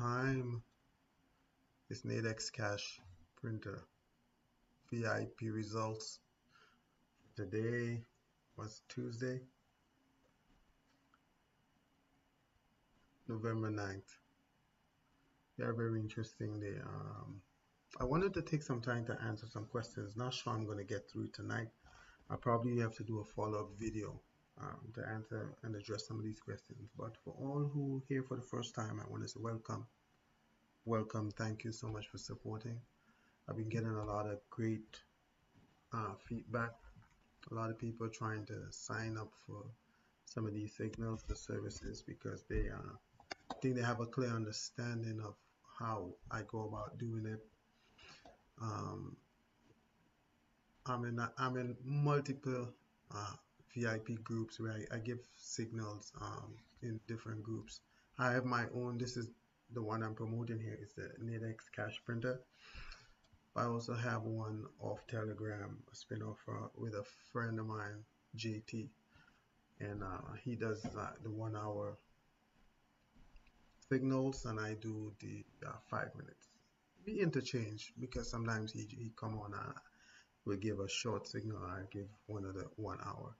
time. It's Nadex cash printer VIP results. Today was Tuesday, November 9th. Yeah, very interesting day. I wanted to take some time to answer some questions. Not sure I'm going to get through tonight. I probably have to do a follow-up video to answer and address some of these questions. But for all who here for the first time, I want to say welcome. Welcome. Thank you so much for supporting. I've been getting a lot of great feedback. A lot of people trying to sign up for some of these signals, the services, because they think they have a clear understanding of how I go about doing it. I'm in multiple VIP groups where I give signals in different groups. I have my own. This is the one I'm promoting here. Is the Nadex cash printer. I also have one off Telegram, a spin-off with a friend of mine, JT, and he does the 1 hour signals, and I do the 5 minutes. We interchange because sometimes he come on will give a short signal, I give one of the 1 hour.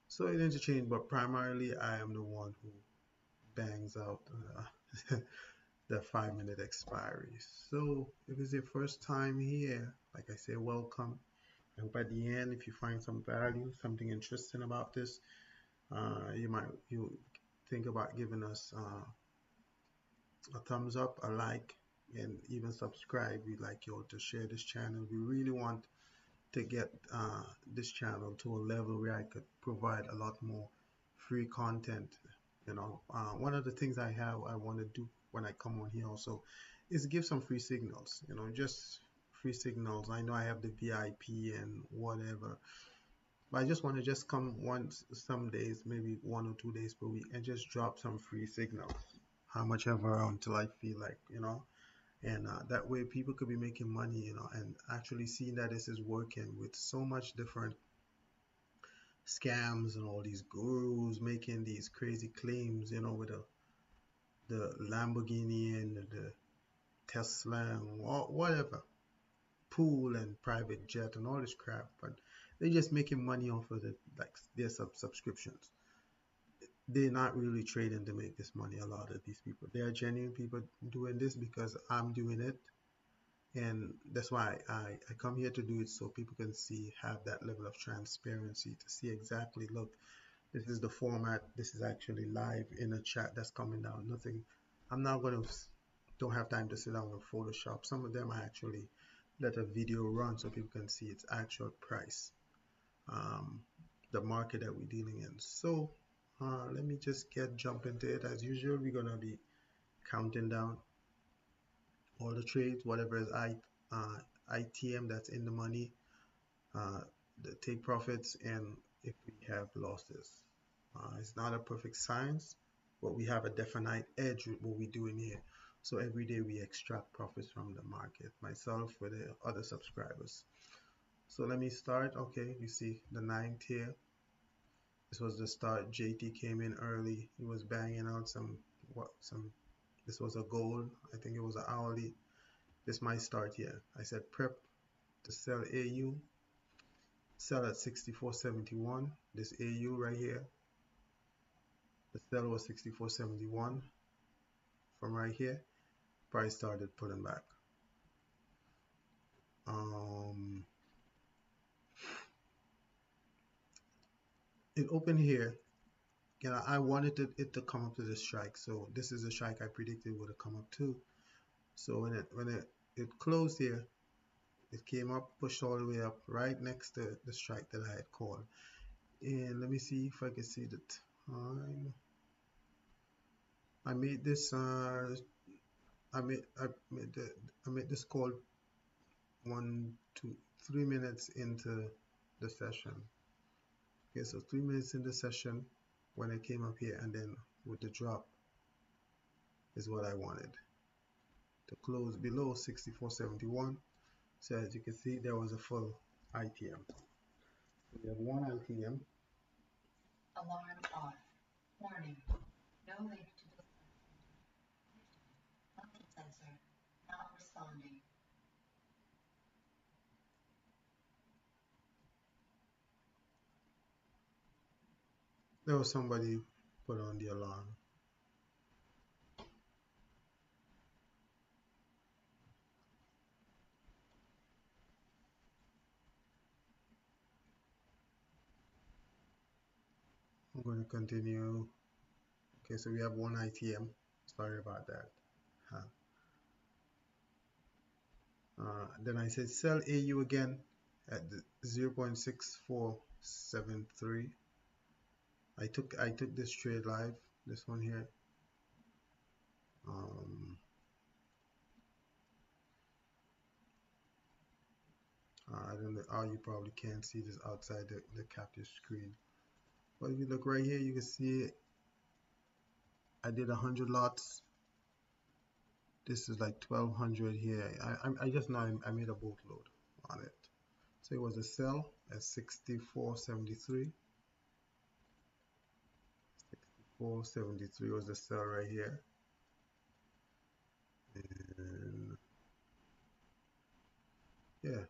So it interchange, but primarily I am the one who bangs out the 5 minute expiry. So if it's your first time here, like I say, welcome. I hope at the end, if you find some value, something interesting about this, you think about giving us a thumbs up, a like, and even subscribe. We'd like you all to share this channel. We really want to get this channel to a level where I could provide a lot more free content. One of the things I want to do when I come on here also is give some free signals, just free signals. I know I have the VIP and whatever, but I just want to just come once, some days, maybe 1 or 2 days per week, and just drop some free signals, how much ever until I feel like, and that way people could be making money, and actually seeing that this is working with so much different scams and all these gurus making these crazy claims, with the Lamborghini and the Tesla and whatever, pool and private jet and all this crap, but they're just making money off of their subscriptions. They're not really trading to make this money. A lot of these people, they are genuine people doing this because I'm doing it, and that's why I come here to do it, so people can have that level of transparency to see exactly, look, this is the format, this is actually live in a chat that's coming down. Nothing, I'm not going to, don't have time to sit down and Photoshop. Some of them I actually let a video run so people can see its actual price, the market that we're dealing in. So let me just jump into it. As usual, we're gonna be counting down all the trades, whatever is ITM that's in the money, the take profits, and if we have losses. It's not a perfect science, but we have a definite edge with what we're doing here. So every day we extract profits from the market, myself with the other subscribers. So let me start. Okay, you see the 9th here. This was the start. JT came in early. He was banging out this was a goal. I think it was an hourly. This might start here. I said prep to sell AU. Sell at 64.71. This AU right here. The sell was 64.71. From right here, price started pulling back. It opened here. I wanted it to come up to this strike, so this is a strike I predicted would have come up too. So when it closed here, it came up, pushed all the way up right next to the strike that I had called. And let me see if I can see the time. I made this I made this call 1, 2, 3 minutes into the session. Okay, so 3 minutes in the session when it came up here, and then with the drop is what I wanted to close below 64.71. So as you can see, there was a full ITM. We have one ITM. Alarm off. Warning. No link to the sensor not responding. There was somebody put on the alarm. I'm going to continue. Okay, so we have one ITM. Sorry about that. Then I said sell AU again at 0.6473. I took this trade live, this one here. I don't know how you probably can't see this outside the captive screen. But if you look right here, you can see I did 100 lots. This is like 1200 here. I just know I made a boatload on it. So it was a sell at 64.73. 64.73 was the sell right here. And yeah,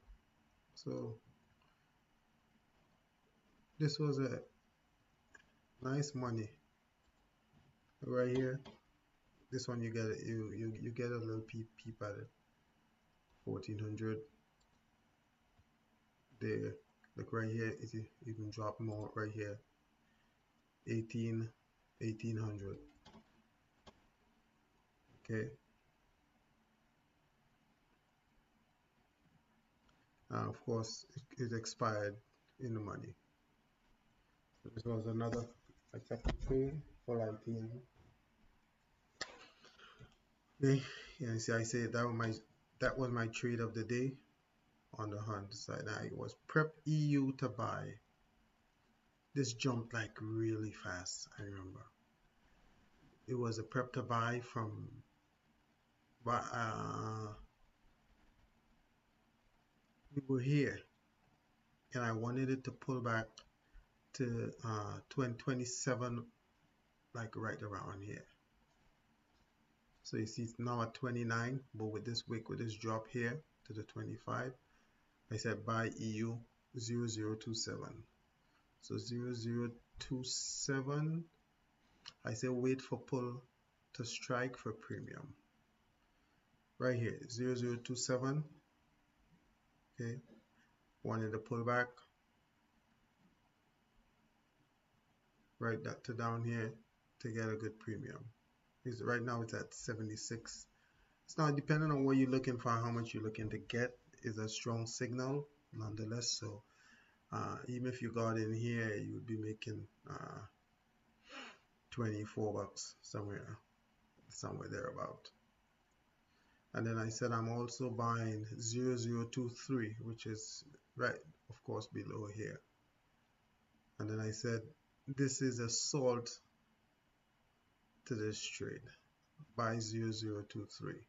so this was a nice money right here. This one you get it, you get a little peep at it. 1400 there. Look right here, it even drop more right here. 1800. Okay. Of course, it expired in the money. So this was another accepted trade for ITM. Okay, yeah, see, I say that was my trade of the day on the hunt side. Now it was prep EU to buy. This jumped like really fast. I remember it was a prep to buy from, but we were here, and I wanted it to pull back to 2027, like right around here. So you see it's now at 29, but with this wick, with this drop here to the 25, I said buy EU 0027. So 0027, I say wait for pull to strike for premium. Right here, 0027. Okay, wanted to pull back. Right that to down here to get a good premium. Because right now it's at 76. It's not depending on what you're looking for, how much you're looking to get is a strong signal nonetheless. So even if you got in here, you would be making 24 bucks somewhere thereabout. And then I said I'm also buying 0023, which is right, of course, below here. And then I said this is a salt to this trade. Buy 0023.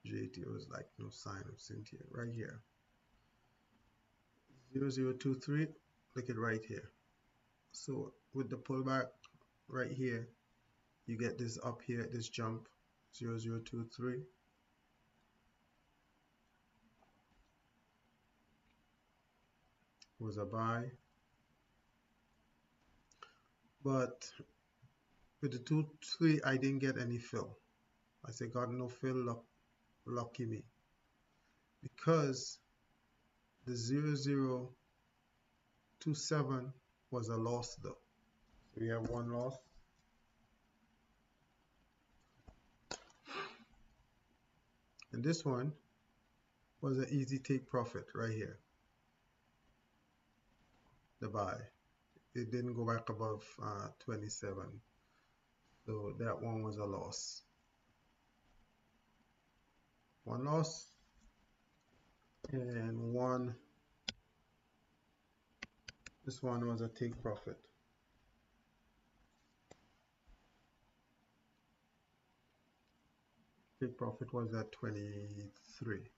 JT was like no sign of Cynthia right here. 0023, look at right here. So with the pullback right here, you get this up here, this jump 0023. Was a buy, but with the 2-3 I didn't get any fill. I said got no fill, lucky me, because the 0027 was a loss though. So we have one loss. And this one was an easy take profit right here. The buy. It didn't go back above 27. So that one was a loss. One loss and one. This one was a take profit. Take profit was at 23.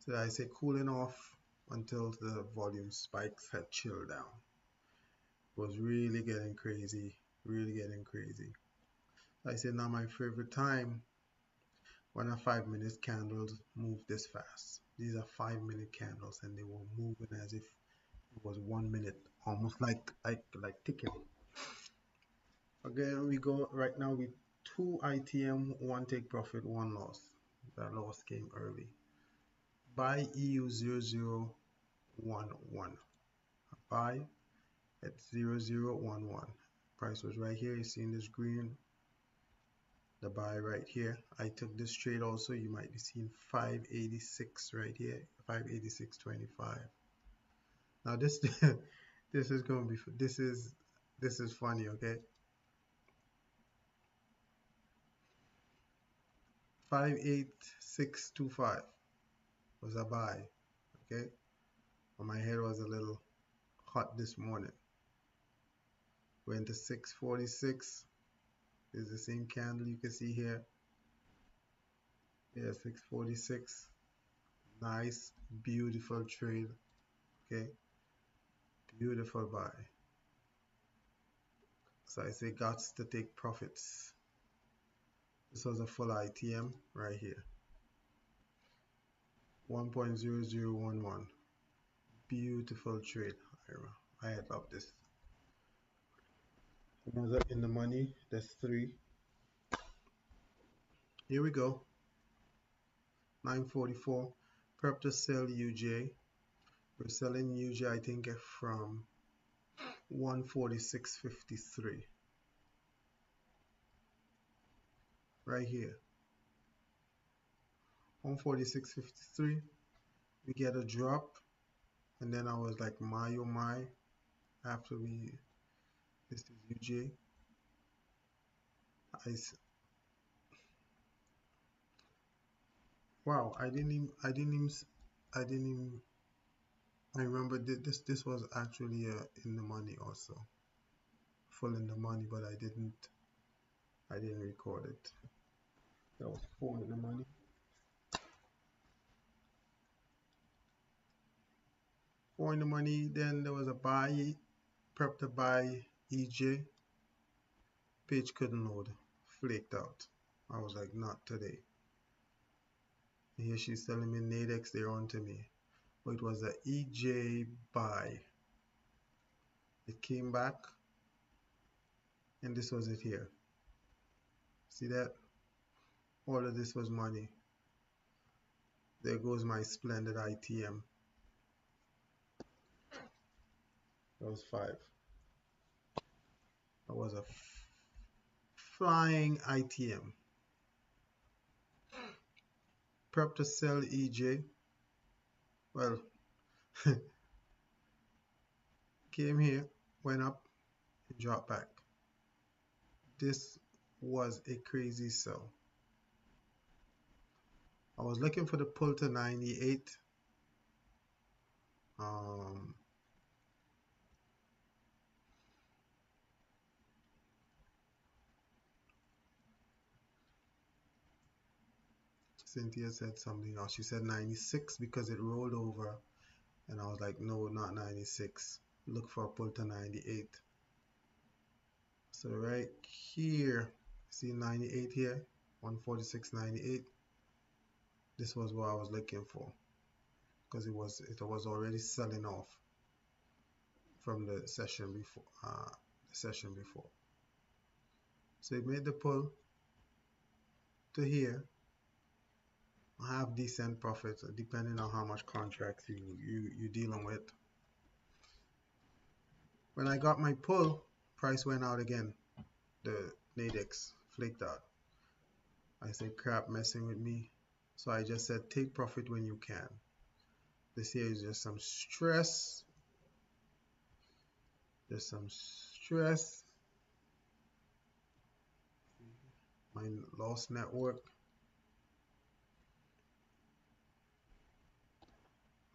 So I say cooling off until the volume spikes had chilled down. It was really getting crazy, really getting crazy. I say now my favorite time when a 5 minute candles move this fast. These are 5 minute candles and they were moving as if it was 1 minute, almost like ticking. Again, we go right now with two ITM, one take profit, one loss. That loss came early. Buy EU0011. Buy at 0011. Price was right here. You see in this green, the buy right here. I took this trade also. You might be seeing 586 right here, 586.25. Now this this is going to be this is funny, okay? 58625 was a buy, okay? But my head was a little hot this morning. Went to 646. Is the same candle you can see here. Yeah, 646. Nice, beautiful trade. Okay, beautiful buy. So I say gots to take profits. This was a full ITM right here. 1.0011. Beautiful trade. I love this. Another in the money. That's 3. Here we go. 944. Prep to sell UJ. We're selling UJ, I think, from 146.53. Right here. 146.53. We get a drop. And then I was like, my oh my. After this is UJ. Wow, I didn't even, I remember this was actually in the money also. Full in the money, but I didn't record it. That was 4 in the money. 4 in the money, then there was a buy, prep to buy EJ. Page couldn't load, flaked out. I was like, not today. And here she's telling me Nadex, they're on to me. But it was a EJ buy. It came back, and this was it here. See that? All of this was money. There goes my splendid ITM. That was 5. That was a flying ITM. Prep to sell EJ. Well, came here, went up, and dropped back. This was a crazy sell. I was looking for the pull to 98. Cynthia said something else. She said 96 because it rolled over. And I was like, no, not 96. Look for a pull to 98. So right here, see 98 here, 146.98. This was what I was looking for because it was already selling off from the session before. So it made the pull to here. I have decent profits depending on how much contracts you dealing with. When I got my pull, price went out again. The Nadex flaked out. I said, crap, messing with me. So I just said, take profit when you can. This here is just some stress. Just some stress. My lost network.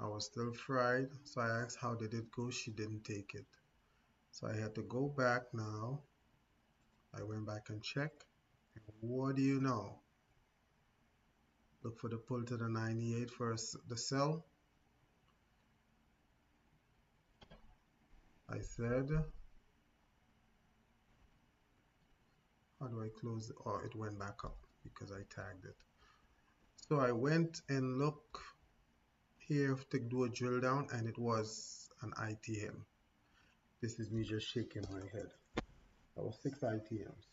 I was still fried. So I asked, how did it go? She didn't take it. So I had to go back now. I went back and checked. What do you know? Look for the pull to the 98 for the sell. I said, How do I close it? Oh, it went back up because I tagged it. So I went and look here to do a drill down, and it was an ITM. This is me just shaking my head. That was 6 ITMs.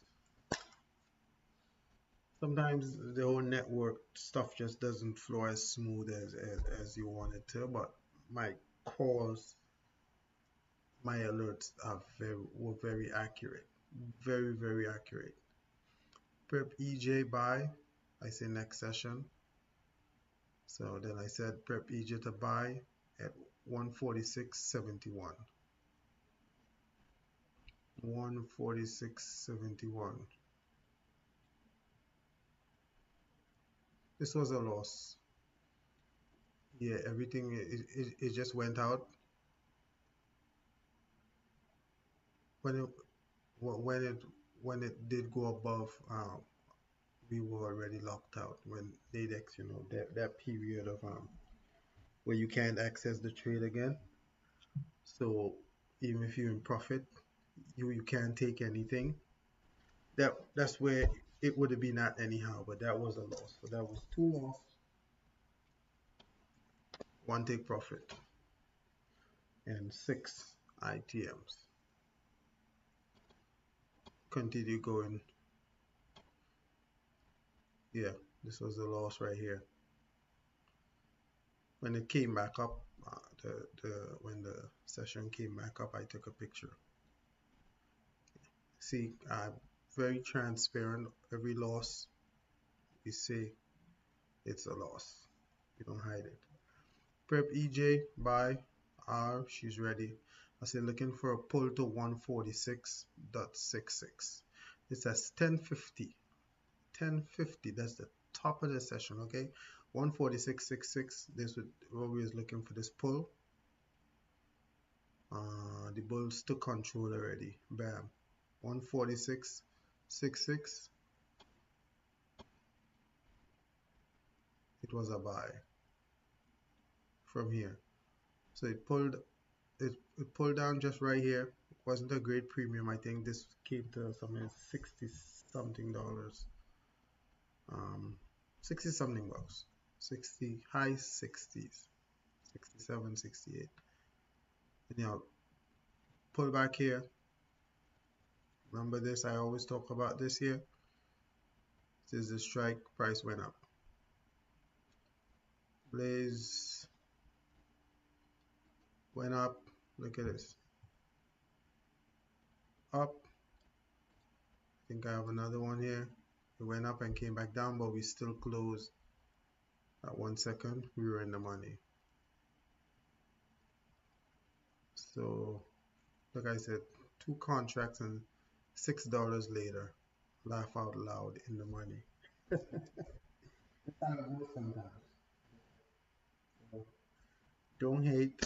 Sometimes the whole network stuff just doesn't flow as smooth as you want it to, but my calls, my alerts were very accurate. Very accurate. Prep EJ buy, I say next session. So then I said prep EJ to buy at 146.71. 146.71. This was a loss. Yeah, everything it just went out when it when it when it did go above. We were already locked out when Nadex, that period of where you can't access the trade again. So even if you're in profit, you can't take anything. That's where it would have been at anyhow, but that was a loss. So that was 2 loss, 1 take profit, and 6 ITMs. Continue going. Yeah, this was a loss right here. When it came back up, when the session came back up, I took a picture. See, very transparent. Every loss we say it's a loss. We don't hide it. Prep EJ buy R, she's ready. I say looking for a pull to 146.66. It says 1050. 1050. That's the top of the session. Okay, 146.66. This would always looking for this pull. The bulls took control already. Bam. 146.66. It was a buy from here. So it pulled down just right here. Wasn't a great premium. I think this came to something 60 something dollars. 60 something bucks. 60 high 60s. 67, 68. Anyhow, pull back here. Remember this, I always talk about this here. This is the strike, price went up. Blaze went up. Look at this. Up. I think I have another one here. It went up and came back down, but we still closed at 1 second. We were in the money. So, like I said, 2 contracts and $6 later. Laugh out loud, in the money. That's how it goes sometimes. So, don't hate.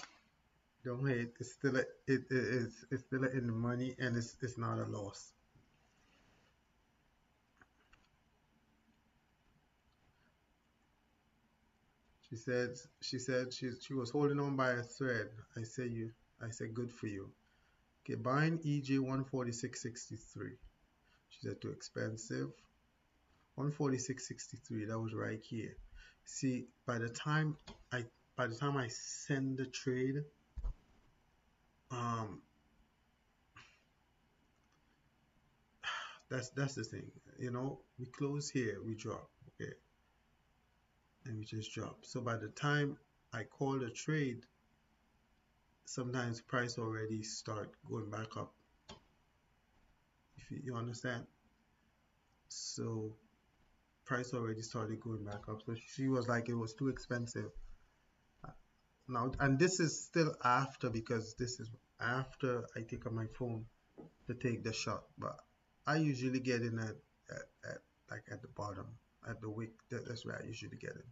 Don't hate. It's still it's still in the money, and it's not a loss. She was holding on by a thread. I said good for you. Okay, buying EJ 146.63. She said too expensive. 146.63. That was right here. See, by the time I send the trade, that's the thing. We close here, we drop, okay, and we just drop. So by the time I call the trade, sometimes price already start going back up. If you understand. So price already started going back up. So she was like, it was too expensive. Now, and this is still after, because this is after I take up my phone to take the shot. But I usually get in at like at the bottom, at the wick. That's where I usually get in.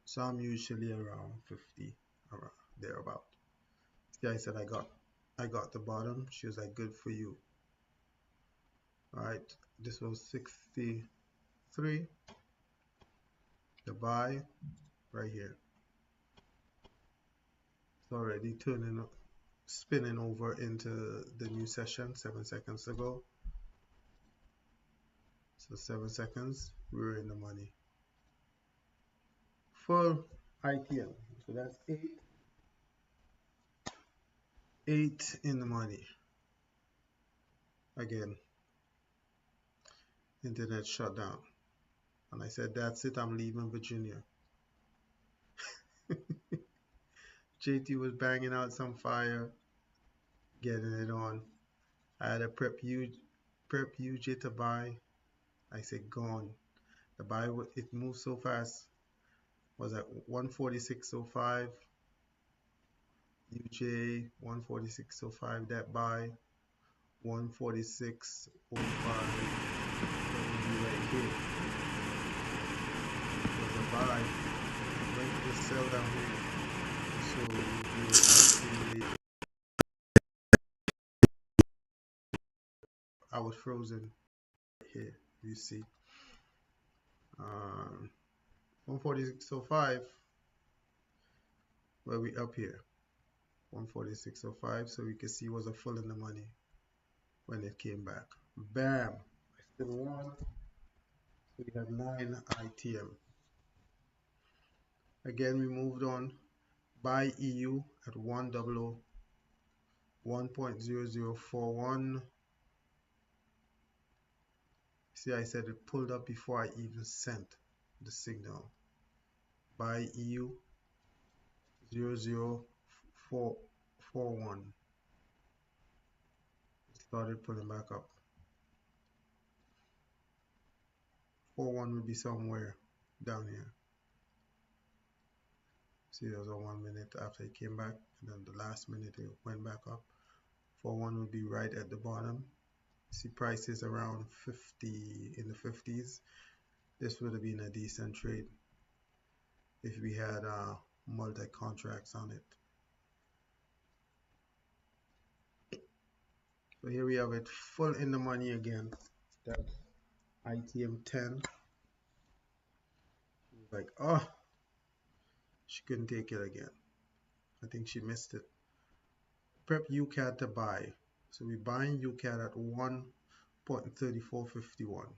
So I'm usually around 50, around thereabout. Yeah, I said I got the bottom. She was like, good for you. All right, this was 63. The buy right here. It's already spinning over into the new session 7 seconds ago. So 7 seconds, we were in the money. Full ITM. So that's 8 in the money. Again, internet shut down. And I said, that's it, I'm leaving Virginia. JT was banging out some fire, getting it on. I had a prep UJ to buy. I said, gone. The buy, it moved so fast. Was at 146.05. UJ 146.05. That buy 146.05. That would be right here. Was a buy. Went to sell down here. So we will accumulate. I was frozen here. You see. 146.05. Where we up here. 146.05. So we can see it was a full in the money when it came back. Bam. I still won. So we have 9 ITM. Again, we moved on. Buy EU at 1.0041. See, I said it pulled up before I even sent the signal. Buy EU 00441. It started pulling back up. 41 would be somewhere down here. See, there was a 1 minute after it came back, and then the last minute it went back up. 41 would be right at the bottom. See prices around 50, in the 50s. This would have been a decent trade if we had multi contracts on it. So here we have it full in the money again. That's ITM 10. Like, oh, she couldn't take it again. I think she missed it. Prep UCAD to buy. So we're buying UCAD at 1.3451.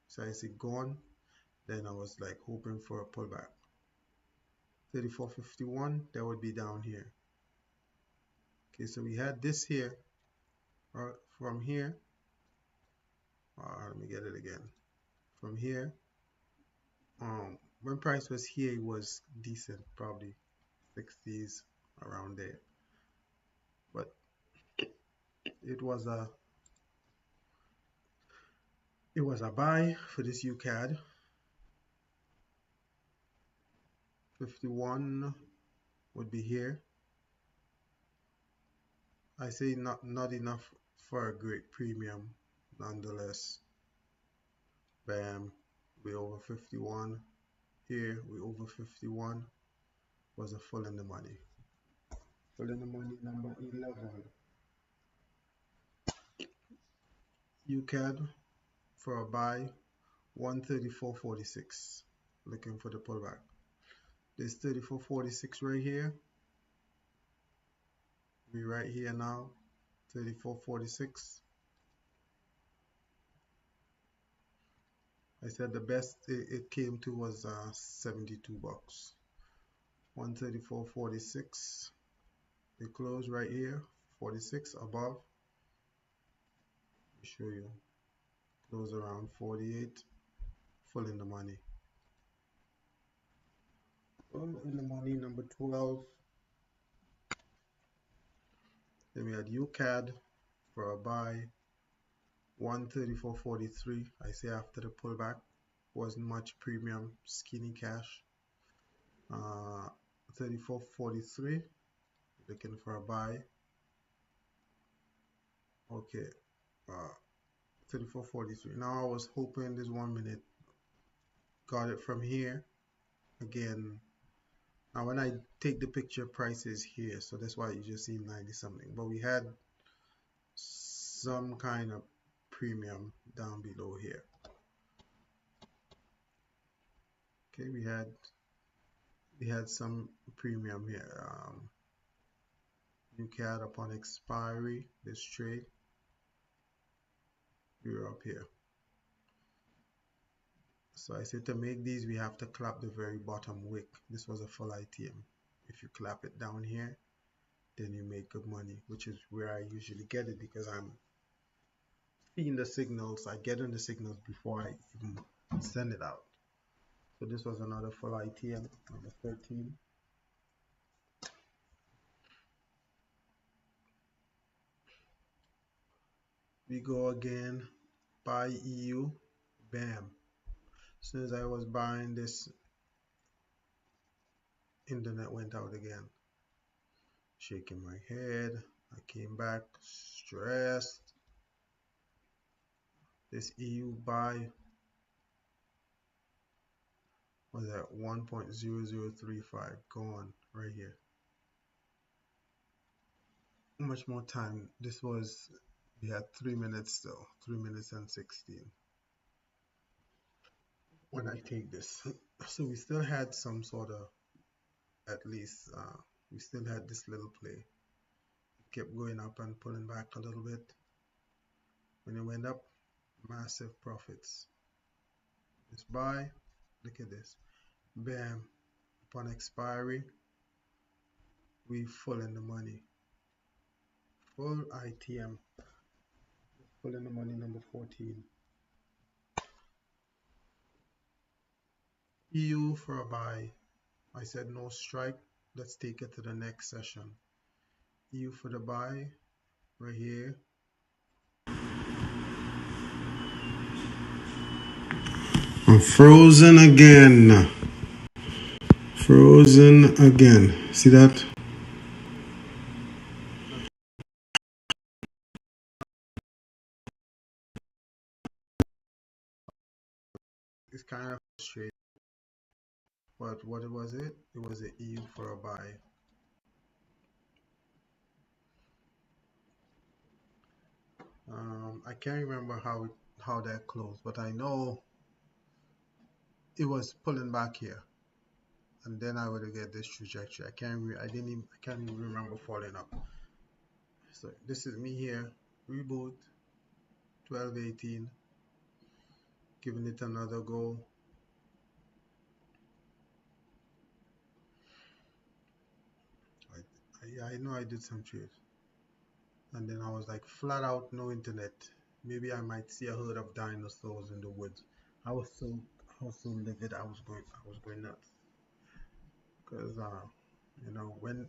So I see gone. Then I was like hoping for a pullback. 34.51, that would be down here. Okay, so we had this here. From here. Let me get it again. From here. When price was here, it was decent, probably 60s around there. But it was a buy for this UCAD. 51 would be here. I say not enough for a great premium, nonetheless. Bam, we over 51. Here we over 51. Was a full in the money. Full in the money number 11. UCAD for a buy 134.46. Looking for the pullback. There's 34.46 right here. We right here now. 34.46. I said the best it came to was 72 bucks. 134.46. They close right here. 46 above. Let me show you. Close around 48. Full in the money. Full in the money number 12. Then we had UCAD for a buy 134.43. I say after the pullback, wasn't much premium, skinny cash. 34.43, looking for a buy. Okay, 34.43. Now I was hoping this 1 minute got it from here again. Now when I take the picture, price is here, so that's why you just see 90 something. But we had some kind of premium down below here. Okay, we had some premium here. UCAD upon expiry, this trade, we were up here. So I said to make these, we have to clap the very bottom wick. This was a full ITM. If you clap it down here, then you make good money, which is where I usually get it because I'm seeing the signals. I get in the signals before I even send it out. So this was another full ITM, number 13. We go again, buy EU, bam. As soon as I was buying this, internet went out again. Shaking my head. I came back stressed. This EU buy was at 1.0035, gone right here. How much more time? This was, we had 3 minutes still, 3 minutes and 16 when I take this. So we still had some sort of, at least, we still had this little play. It kept going up and pulling back a little bit. When it went up, massive profits. This buy, look at this, bam, upon expiry, we full in the money. Full ITM, full in the money, number 14. EU for a buy. I said no strike. Let's take it to the next session. EU for the buy, right here. I'm frozen again. Frozen again. See that? It's kind of straight. But what was it? It was an EU for a buy. I can't remember how that closed, but I know it was pulling back here, and then I would get this trajectory. I can't even remember falling up. So this is me here, reboot, 1218, giving it another go. I know I did some trades, and then I was like flat out no internet. Maybe I might see a herd of dinosaurs in the woods. I was so livid. I was going nuts because you know, when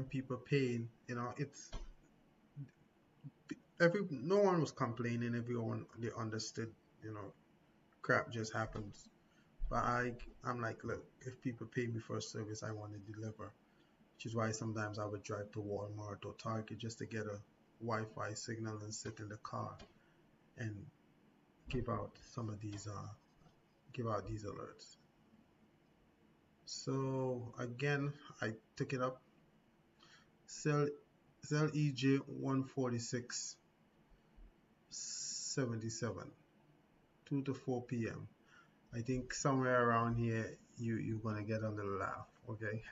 people paying, you know, it's no one was complaining. Everyone, they understood, you know, crap just happens. But I'm like, look, if people pay me for a service, I want to deliver. Which is why sometimes I would drive to Walmart or Target just to get a Wi-Fi signal and sit in the car and give out some of these alerts. So again, I took it up. Sell EJ 146.77, 2 to 4 p.m. I think somewhere around here you're gonna get a little laugh, okay?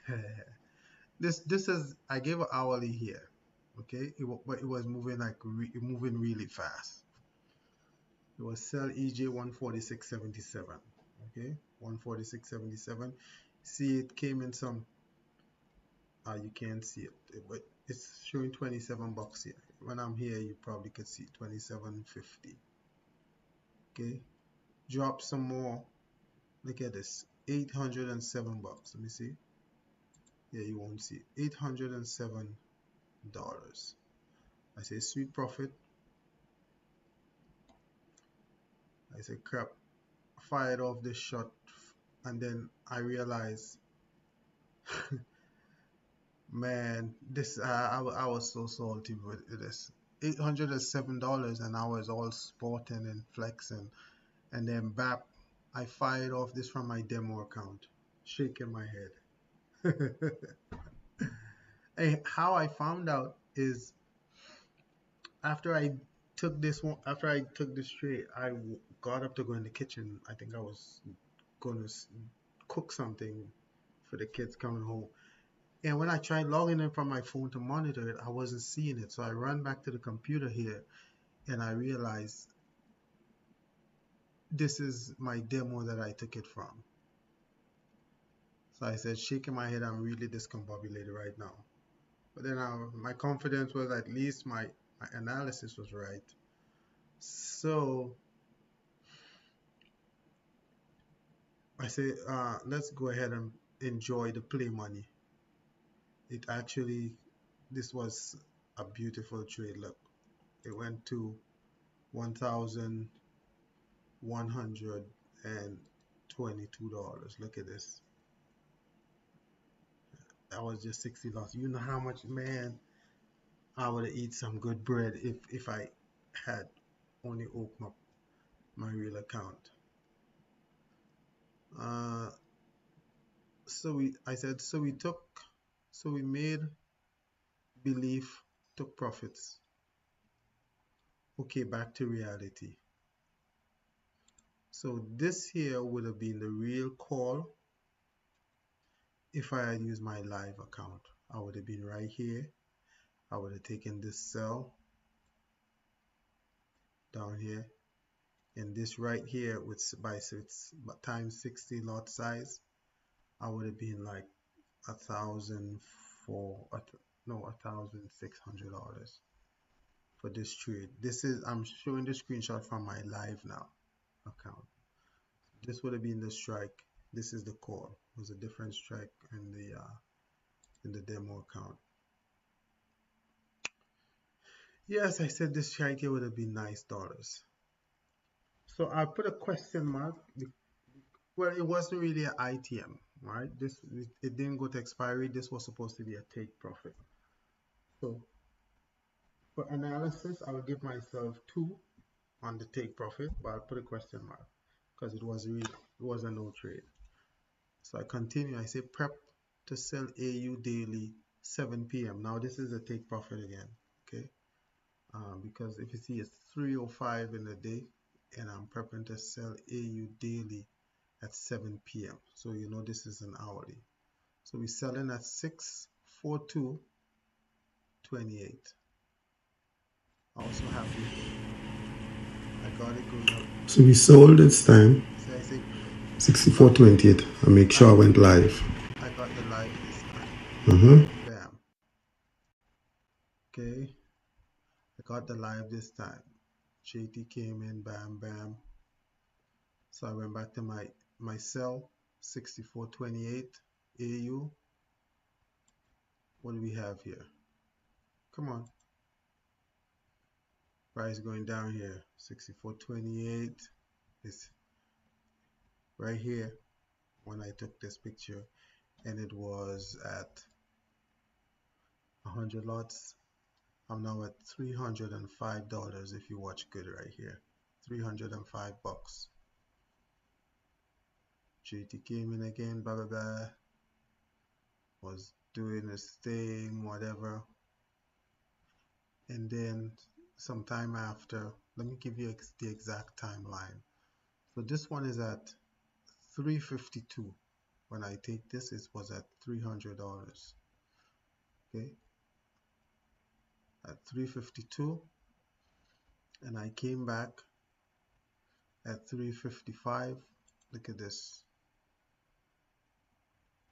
This is, I gave an hourly here, okay? But it was moving moving really fast. It was sell EJ 146.77, okay? 146.77. See, it came in some. You can't see it, but it's showing 27 bucks here. When I'm here, you probably could see 27.50. Okay, drop some more. Look at this, 807 bucks. Let me see. Yeah, you won't see it. $807. I say sweet profit. I say crap. Fired off this shot, and then I realize, man, this I was so salty with this. $807, and I was all sporting and flexing, and then BAP, I fired off this from my demo account, shaking my head. And how I found out is after I after I took this trade, I got up to go in the kitchen. I think I was going to cook something for the kids coming home. And when I tried logging in from my phone to monitor it, I wasn't seeing it. So I ran back to the computer here and I realized this is my demo that I took it from. So I said, shaking my head, I'm really discombobulated right now. But then my confidence was at least my analysis was right. So I say, let's go ahead and enjoy the play money. It actually, this was a beautiful trade. Look, it went to $1,122. Look at this. That was just 60 loss. You know how much, man, I would have eat some good bread if I had only opened up my real account. So we made belief, took profits. Okay, back to reality. So this here would have been the real call if I had used my live account. I would have been right here. I would have taken this sell down here, and this right here with by times 60 lot size, I would have been like $1,600 for this trade. This is, I'm showing the screenshot from my live now account. This would have been the strike. This is the call. It was a different strike in the demo account. Yes, I said this strike here would have been nice dollars. So I put a question mark. Well, it wasn't really an ITM, right? It didn't go to expiry. This was supposed to be a take profit. So for analysis, I will give myself 2 on the take profit, but I'll put a question mark because it was a no trade. So I continue. I say prep to sell AU daily 7 p.m. Now this is a take profit again, okay? Because if you see it's 3:05 in the day, and I'm prepping to sell AU daily at 7 p.m. So you know this is an hourly. So we're selling at 642.28. Also happy. I got it going up. So we sold this time. So I say 64.28. I make sure I went live. I got the live this time. Bam. Okay. I got the live this time. JT came in, bam, bam. So I went back to my sell, 64.28 AU. What do we have here? Come on. Price going down here. 64.28 is right here when I took this picture, and it was at 100 lots. I'm now at $305 if you watch good right here. 305 bucks. JT came in again, blah blah blah. Was doing his thing, whatever. And then sometime after, let me give you the exact timeline. So this one is at 352. When I take this, it was at $300. Okay, at 352, and I came back at 355. Look at this.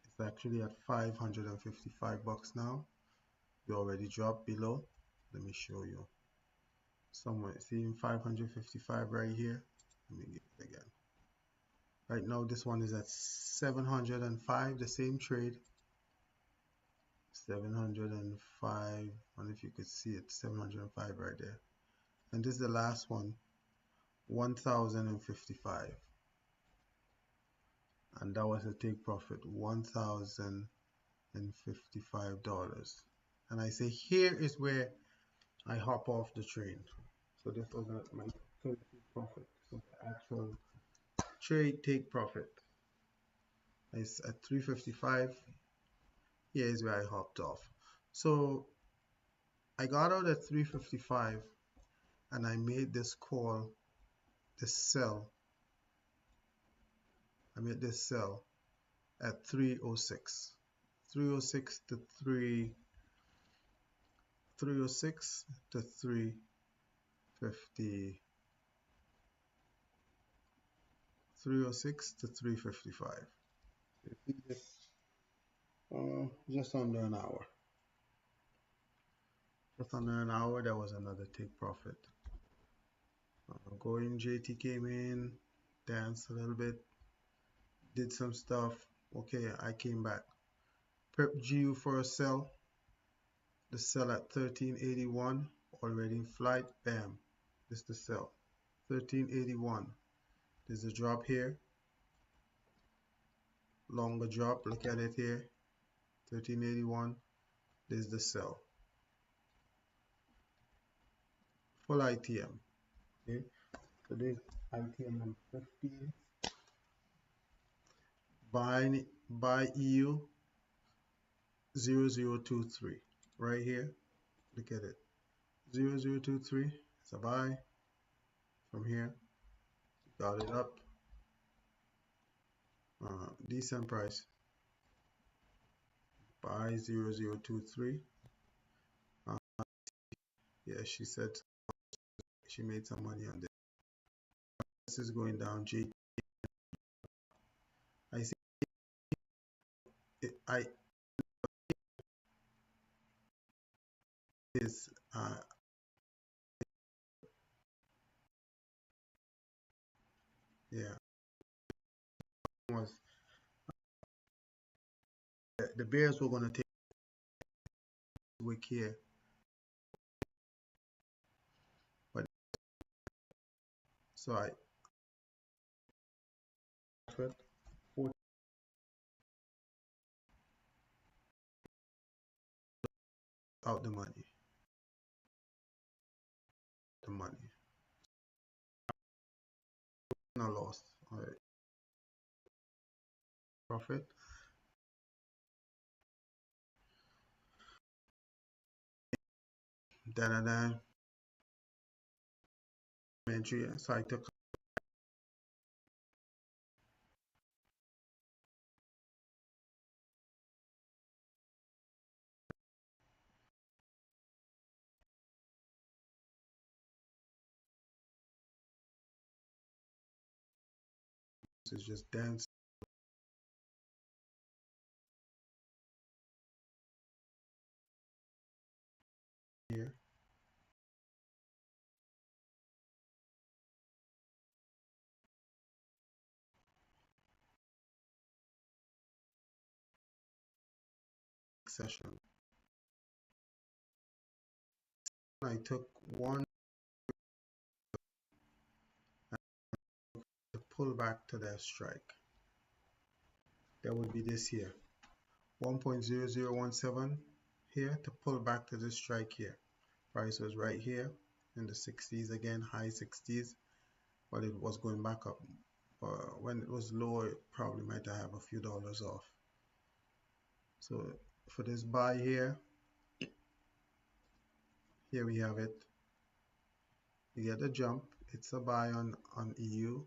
It's actually at 555 bucks now. We already dropped below. Let me show you. Somewhere, see 555 right here. Let me get it again. Right now, this one is at 705, the same trade. 705, I don't know if you could see it, 705 right there. And this is the last one, 1055. And that was a take profit, $1,055. And I say here is where I hop off the train. So this was my third profit. So the actual trade take profit is at 355. Here is where I hopped off. So I got out at 355 and I made this call, this sell. I made this sell at 306. 306 to 350. 306 to 355. Just under an hour. Just under an hour, there was another take profit. Going JT came in, danced a little bit, did some stuff. Okay, I came back. Prep GU for a sell. The sell at 1381, already in flight. Bam, this is the sell. 1381. There's a drop here. Longer drop. Look at it here. 1381. There's the sell. Full ITM. Okay, so this ITM number 15. Buy EU 0023 right here. Look at it. 0023. It's a buy from here. Got it up. Decent price. Buy 0023. Yeah, she said she made some money on this. This is going down. I see it, is yeah, was the bears were going to take wick here, but so I put 40 out the money. No loss. All right. Profit. Da entry. So I took is just dance here. Session. I took one to pull back to that strike. That would be this here. 1.0017 here to pull back to this strike here. Price was right here in the 60s again, high 60s, but it was going back up. When it was low, it probably might have a few dollars off. So for this buy here we have it. You get a jump. It's a buy on EU.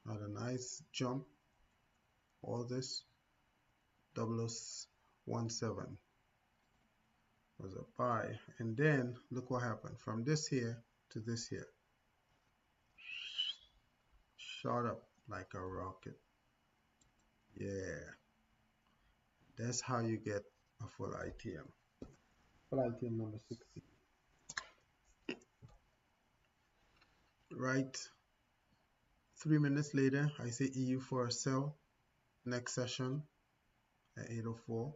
Had a nice jump. All this 0017 was a buy, and then look what happened from this here to this here. Shot up like a rocket. Yeah, that's how you get a full ITM. Full ITM number 60. Right, 3 minutes later, I say EU for a sell. Next session at 8:04.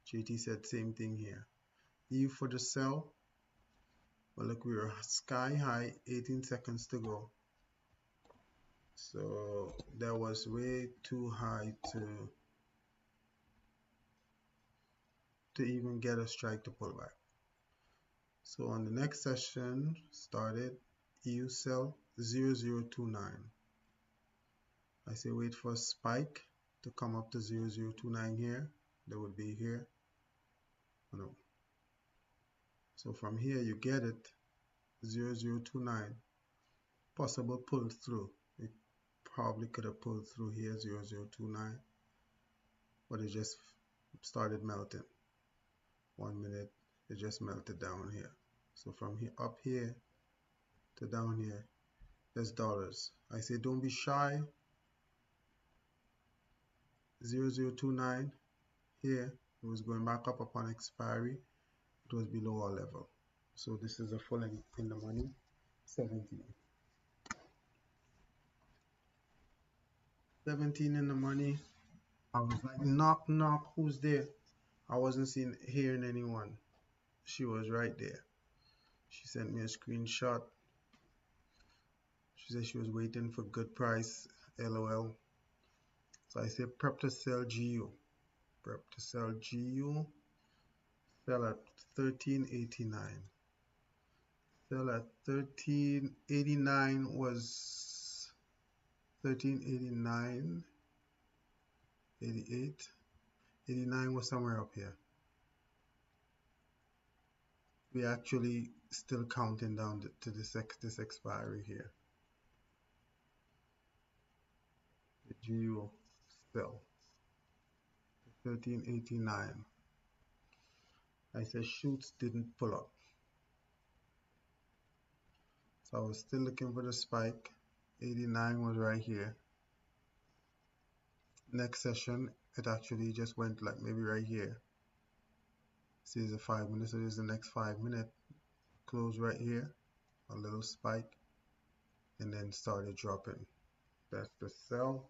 JT said same thing here. EU for the sell. But look, we were sky high, 18 seconds to go. So that was way too high to even get a strike to pull back. So on the next session started EU sell 0029. I say wait for a spike to come up to 0029 here. That would be here. Oh, no. So from here you get it 0029. Possible pull through. It probably could have pulled through here 0029, but it just started melting. 1 minute, it just melted down here. So from here up here to down here, There's dollars. I say don't be shy. 0029 here. It was going back up upon expiry. It was below our level. So this is a full in the money. 17. 17 in the money. I was like, knock, knock, who's there? I wasn't hearing anyone. She was right there. She sent me a screenshot. She said she was waiting for good price, LOL. So I said prep to sell GU. Prep to sell GU. Sell at 1389. Sell at 1389 was 1389, 88, 89 was somewhere up here. We actually still counting down to this expiry here. The GU sell 1389. I said shoots didn't pull up. So I was still looking for the spike. 89 was right here. Next session, it actually just went like maybe right here. See, it's a 5 minutes, so this is the next 5 minute. Close right here, a little spike, and then started dropping. That's the sell.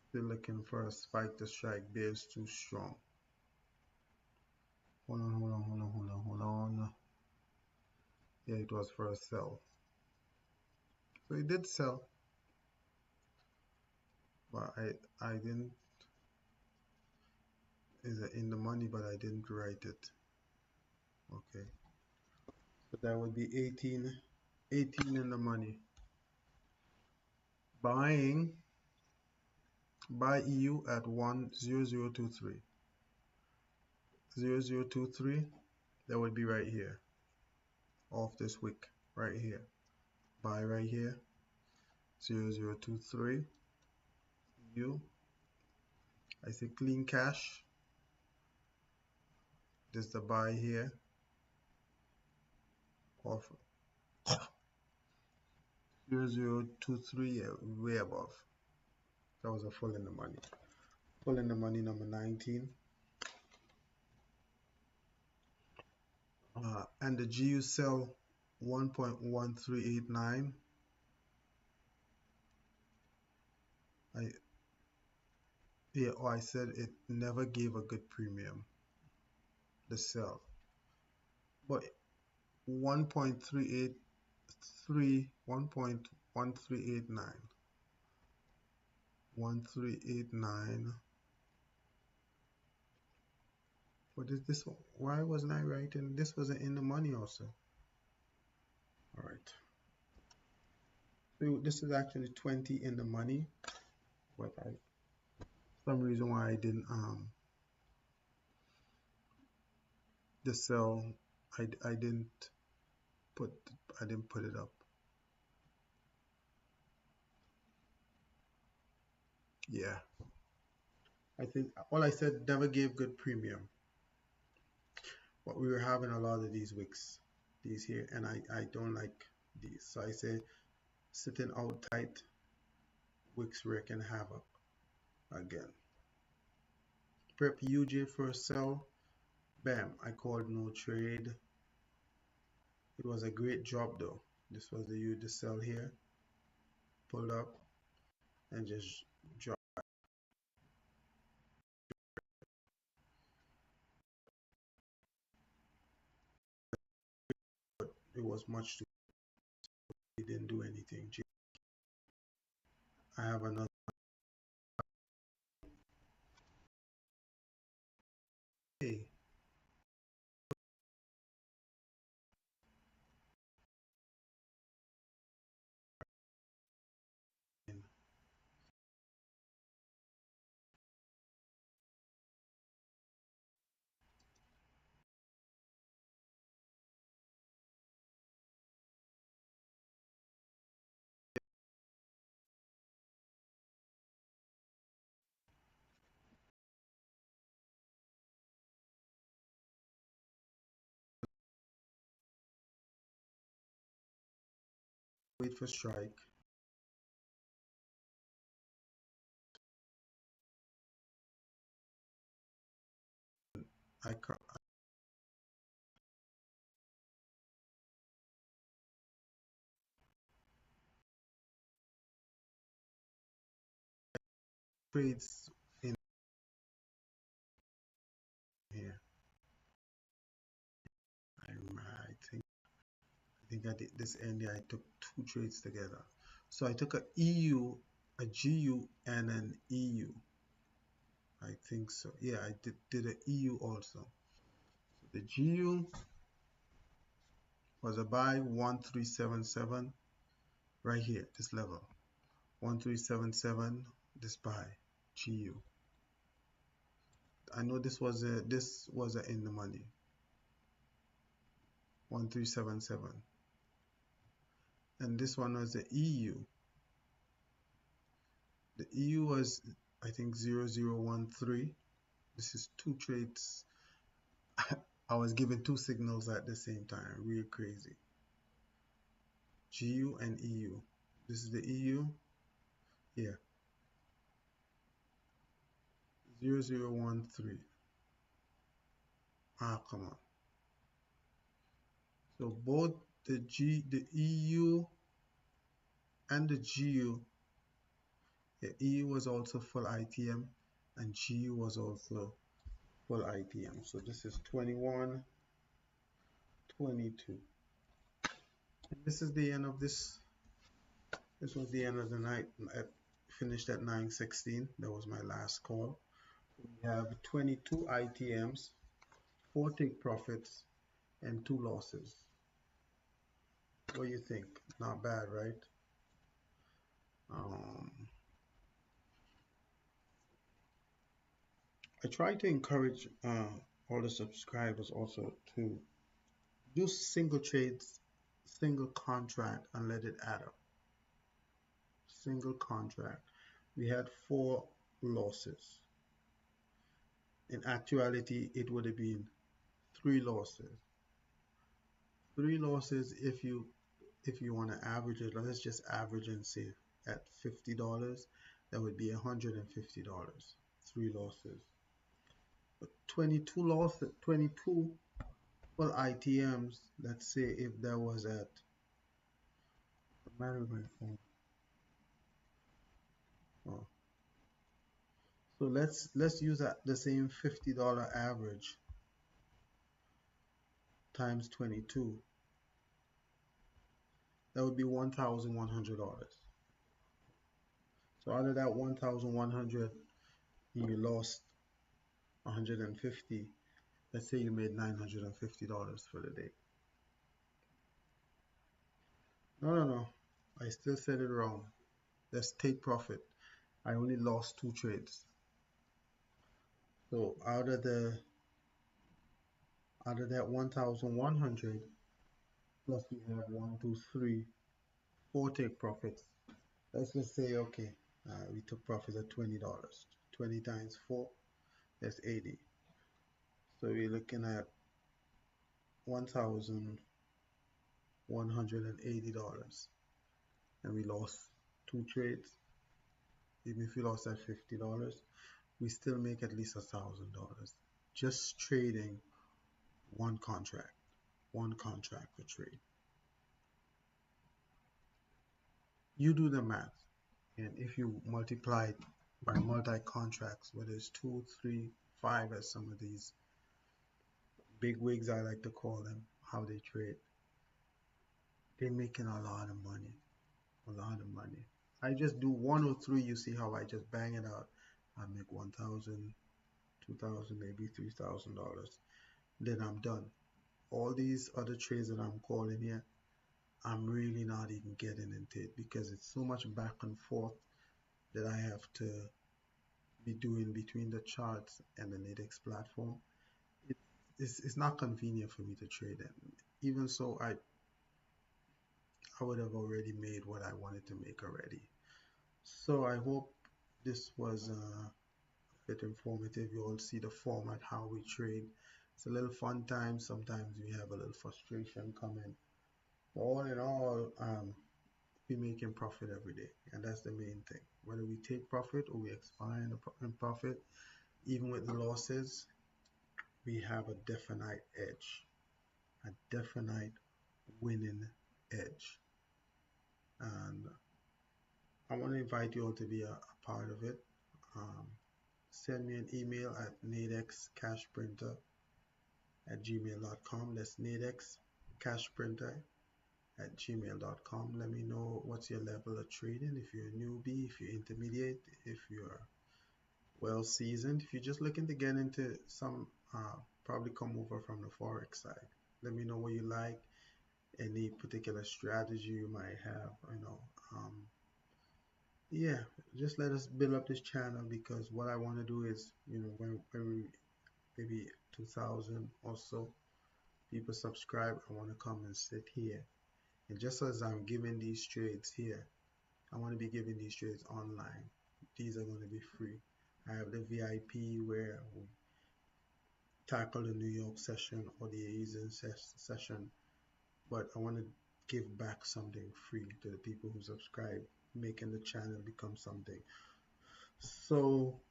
Still looking for a spike to strike. Bears too strong. Hold on. Yeah, it was for a sell. So it did sell, but I didn't. Is it in the money? But I didn't write it. Okay. So that would be 18 in the money. Buy EU at 10023. 0023, that would be right here. Off this wick, right here. Buy right here. 0023. EU. I say clean cash. This is the buy here. Off 0023, yeah, way above. That was a full in the money. Full in the money number 19. And the GU sell 1.1389. I said it never gave a good premium, the sell. But 1.383, 1.1389. 1389. What is this? Why wasn't I writing? This wasn't in the money also. All right. So this is actually 20 in the money, but some reason why I didn't the sell I didn't put it up. Yeah. I think all I said never gave good premium. But we were having a lot of these wicks, these here, and I don't like these. So I say sitting out tight, wicks wreaking havoc again. Prep UJ for a sell. Bam, I called no trade. It was a great drop though. This was the sell here. Pulled up and just dropped. It was much too. It didn't do anything. I have another. Hey, wait for strike. I trades in here. I think I did this end here. I took two trades together. So I took a EU, a GU, and an EU. I think so. Yeah, I did an EU also. So the GU was a buy 1377 right here, this level. 1377, this buy, GU. I know this was a in the money. 1377. And this one was the EU. The EU was, I think, 0013. This is two trades. I was given two signals at the same time. Real crazy. GU and EU. This is the EU. Yeah. 0013. Ah, come on. So both the EU and the GU, the EU was also full ITM and GU was also full ITM. So this is 21, 22. And this is the end of this. This was the end of the night. I finished at 9:16. That was my last call. We have 22 ITMs, 4 take profits, and 2 losses. What do you think? Not bad, right? I try to encourage all the subscribers also to do single trades, single contract, and let it add up. Single contract. We had 4 losses. In actuality, it would have been 3 losses. 3 losses if you want to average it. Let's just average and say at $50, that would be $150. 3 losses. But 22 losses, 22 well ITMs. Let's say if that was at my phone. Oh. So let's use the same $50 average times 22. That would be $1,100. So out of that $1,100, you lost 150. Let's say you made $950 for the day. No. I still said it wrong. Let's take profit. I only lost 2 trades. So out of that 1,100, plus we have 1, 2, 3, 4 take profits. Let's just say, okay, we took profits at $20. 20 times 4, that's 80. So we're looking at $1,180, and we lost 2 trades. Even if we lost at $50, we still make at least $1,000 just trading one contract per trade. You do the math, and if you multiply it by multi-contracts, whether it's 2, 3, 5, as some of these big wigs I like to call them, how they trade, they're making a lot of money. I just do 1 or 3. You see how I just bang it out. I make $1,000, $2,000, maybe $3,000. Then I'm done. All these other trades that I'm calling here, I'm really not even getting into it because it's so much back and forth that I have to be doing between the charts and the Nadex platform. It's not convenient for me to trade in. Even so, I would have already made what I wanted to make already. So I hope this was a bit informative. You all see the format, how we trade. It's a little fun time. Sometimes we have a little frustration coming. All in all, be making profit every day, and that's the main thing. Whether we take profit or we expire in profit, even with the losses, we have a definite edge, a definite winning edge. And I want to invite you all to be a part of it. Um, Send me an email at nadexcashprinter@gmail.com. That's nadexcashprinter@gmail.com. Let me know what's your level of trading. If you're a newbie, if you're intermediate, if you're well seasoned, if you're just looking to get into some, probably come over from the Forex side. Let me know what you like, any particular strategy you might have, yeah, just let us build up this channel, because what I want to do is, when we maybe 2000 or so people subscribe, I want to come and sit here, and just as I'm giving these trades here, I want to be giving these trades online. These are going to be free. I have the VIP where we tackle the New York session or the Asian session, but I want to give back something free to the people who subscribe, making the channel become something. So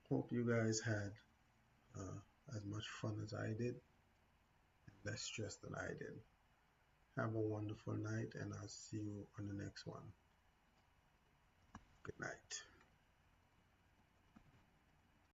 hope you guys had as much fun as I did, and less stress than I did. Have a wonderful night, and I'll see you on the next one. Good night.